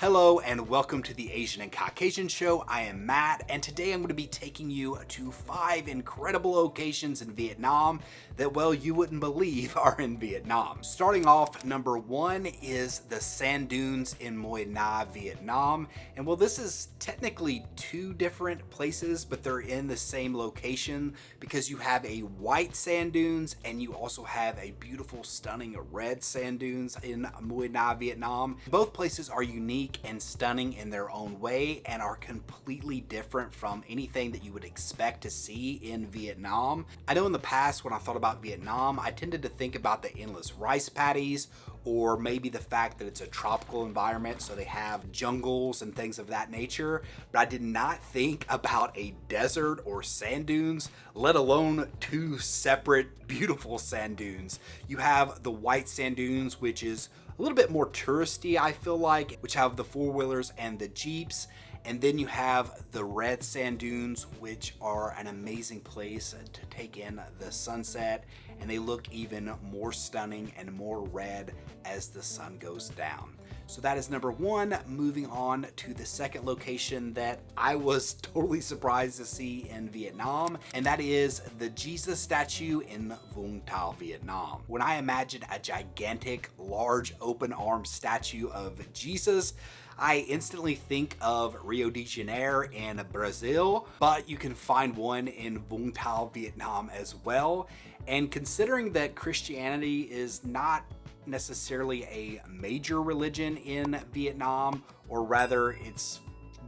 Hello and welcome to the Asian and Caucasian Show. I am Matt, and today I'm going to be taking you to 5 incredible locations in Vietnam that, well, you wouldn't believe are in Vietnam. Starting off, number 1 is the sand dunes in Moi Na, Vietnam. And well, this is technically 2 different places, but they're in the same location because you have a white sand dunes and you also have a beautiful, stunning red sand dunes in Moi Na, Vietnam. Both places are unique and stunning in their own way and are completely different from anything that you would expect to see in Vietnam. I know in the past when I thought about Vietnam, I tended to think about the endless rice paddies, or maybe the fact that it's a tropical environment, so they have jungles and things of that nature, but I did not think about a desert or sand dunes, let alone 2 separate beautiful sand dunes. You have the white sand dunes, which is a little bit more touristy, I feel like, which have the 4-wheelers and the Jeeps. And then you have the red sand dunes, which are an amazing place to take in the sunset, and they look even more stunning and more red as the sun goes down. So that is number 1. Moving on to the second location that I was totally surprised to see in Vietnam, and that is the Jesus statue in Vung, Vietnam. When I imagine a gigantic, large, open-armed statue of Jesus, I instantly think of Rio de Janeiro in Brazil, but you can find one in Vung Tau, Vietnam as well. And considering that Christianity is not necessarily a major religion in Vietnam, or rather it's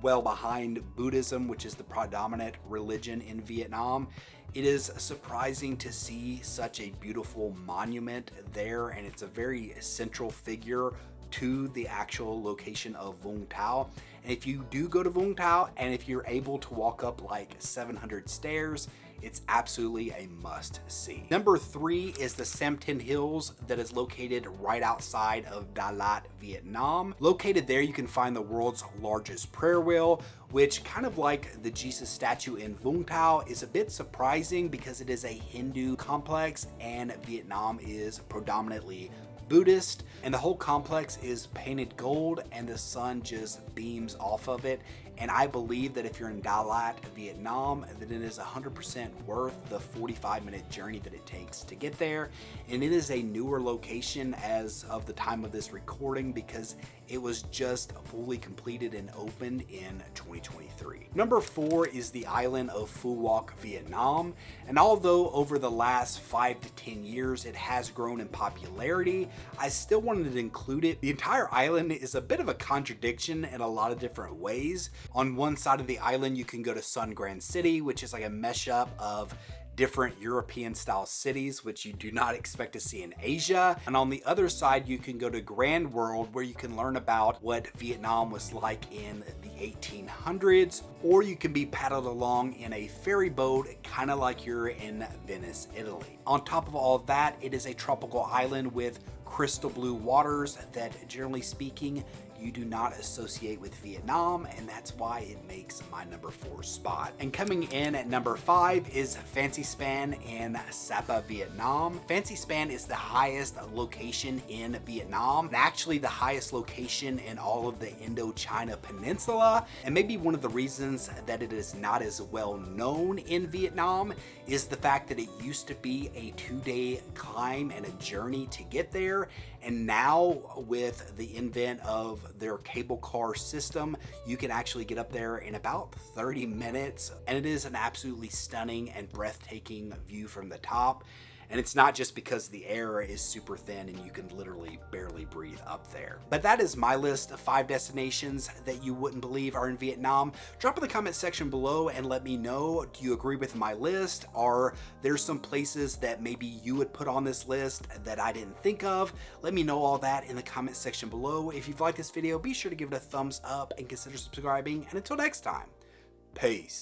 well behind Buddhism, which is the predominant religion in Vietnam, it is surprising to see such a beautiful monument there, and it's a very central figure to the actual location of Vung Tau. And if you do go to Vung Tau, and if you're able to walk up like 700 stairs, it's absolutely a must see. Number 3 is the Samten Hills that is located right outside of Đà Lạt, Vietnam. Located there, you can find the world's largest prayer wheel, which, kind of like the Jesus statue in Vung Tau, is a bit surprising because it is a Hindu complex and Vietnam is predominantly Buddhist, and the whole complex is painted gold and the sun just beams off of it. And I believe that if you're in Đà Lạt, Vietnam, that it is 100% worth the 45-minute journey that it takes to get there. And it is a newer location as of the time of this recording because it was just fully completed and opened in 2023. Number 4 is the island of Phu Quoc, Vietnam. And although over the last 5 to 10 years it has grown in popularity, I still wanted to include it. The entire island is a bit of a contradiction in a lot of different ways. On one side of the island, you can go to Sun Grand City, which is like a mesh up of different European style cities, which you do not expect to see in Asia. And on the other side, you can go to Grand World, where you can learn about what Vietnam was like in the 1800s, or you can be paddled along in a ferry boat, kind of like you're in Venice, Italy. On top of all of that, it is a tropical island with crystal blue waters that, generally speaking, you do not associate with Vietnam, and that's why it makes my number 4 spot. And coming in at number 5 is Fansipan in Sepa, Vietnam. Fansipan is the highest location in Vietnam, and actually the highest location in all of the Indochina Peninsula. And maybe one of the reasons that it is not as well known in Vietnam is the fact that it used to be a 2-day climb and a journey to get there. And now, with the invent of their cable car system, you can actually get up there in about 30 minutes. And it is an absolutely stunning and breathtaking view from the top. And it's not just because the air is super thin and you can literally barely breathe up there. But that is my list of 5 destinations that you wouldn't believe are in Vietnam. Drop in the comment section below and let me know, do you agree with my list? Are there some places that maybe you would put on this list that I didn't think of? Let me know all that in the comment section below. If you've liked this video, be sure to give it a thumbs up and consider subscribing. And until next time, peace.